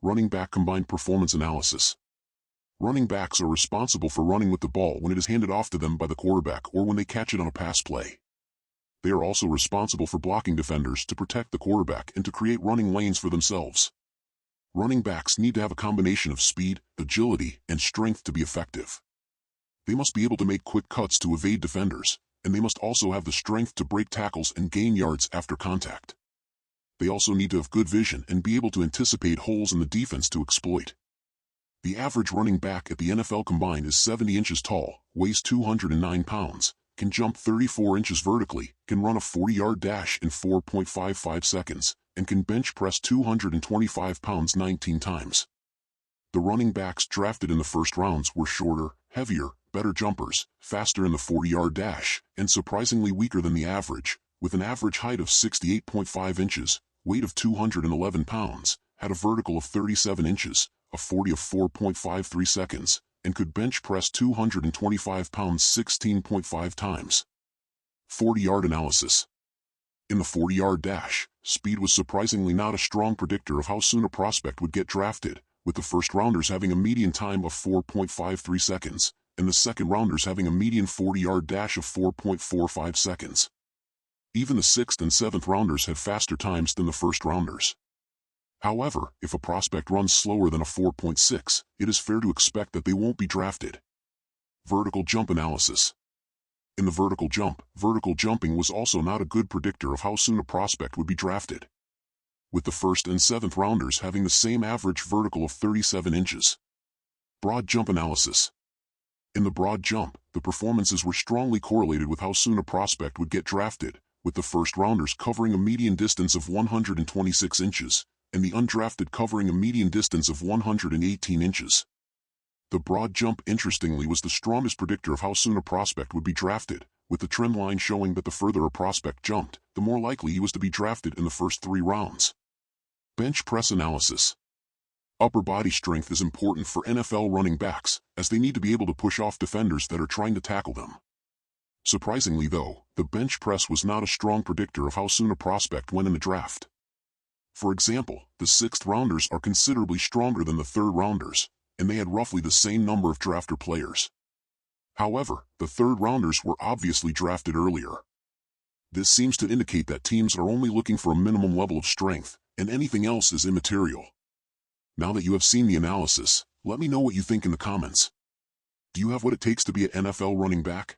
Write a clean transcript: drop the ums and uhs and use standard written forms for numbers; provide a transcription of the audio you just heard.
Running back combined performance analysis. Running backs are responsible for running with the ball when it is handed off to them by the quarterback or when they catch it on a pass play. They are also responsible for blocking defenders to protect the quarterback and to create running lanes for themselves. Running backs need to have a combination of speed, agility, and strength to be effective. They must be able to make quick cuts to evade defenders, and they must also have the strength to break tackles and gain yards after contact. They also need to have good vision and be able to anticipate holes in the defense to exploit. The average running back at the NFL combined is 70 inches tall, weighs 209 pounds, can jump 34 inches vertically, can run a 40-yard dash in 4.55 seconds, and can bench press 225 pounds 19 times. The running backs drafted in the first rounds were shorter, heavier, better jumpers, faster in the 40-yard dash, and surprisingly weaker than the average, with an average height of 68.5 inches, weight of 211 pounds, had a vertical of 37 inches, a 40 of 4.53 seconds, and could bench press 225 pounds 16.5 times. 40-yard analysis. In the 40-yard dash, speed was surprisingly not a strong predictor of how soon a prospect would get drafted, with the first rounders having a median time of 4.53 seconds, and the second rounders having a median 40-yard dash of 4.45 seconds. Even the 6th and 7th rounders had faster times than the first rounders. However, if a prospect runs slower than a 4.6, it is fair to expect that they won't be drafted. Vertical jump analysis. In the vertical jumping was also not a good predictor of how soon a prospect would be drafted, with the 1st and 7th rounders having the same average vertical of 37 inches. Broad jump analysis. In the broad jump, the performances were strongly correlated with how soon a prospect would get drafted, with the first rounders covering a median distance of 126 inches, and the undrafted covering a median distance of 118 inches. The broad jump, interestingly, was the strongest predictor of how soon a prospect would be drafted, with the trend line showing that the further a prospect jumped, the more likely he was to be drafted in the first 3 rounds. Bench press analysis. Upper body strength is important for NFL running backs, as they need to be able to push off defenders that are trying to tackle them. Surprisingly though, the bench press was not a strong predictor of how soon a prospect went in the draft. For example, the 6th rounders are considerably stronger than the 3rd rounders, and they had roughly the same number of drafter players. However, the 3rd rounders were obviously drafted earlier. This seems to indicate that teams are only looking for a minimum level of strength, and anything else is immaterial. Now that you have seen the analysis, let me know what you think in the comments. Do you have what it takes to be an NFL running back?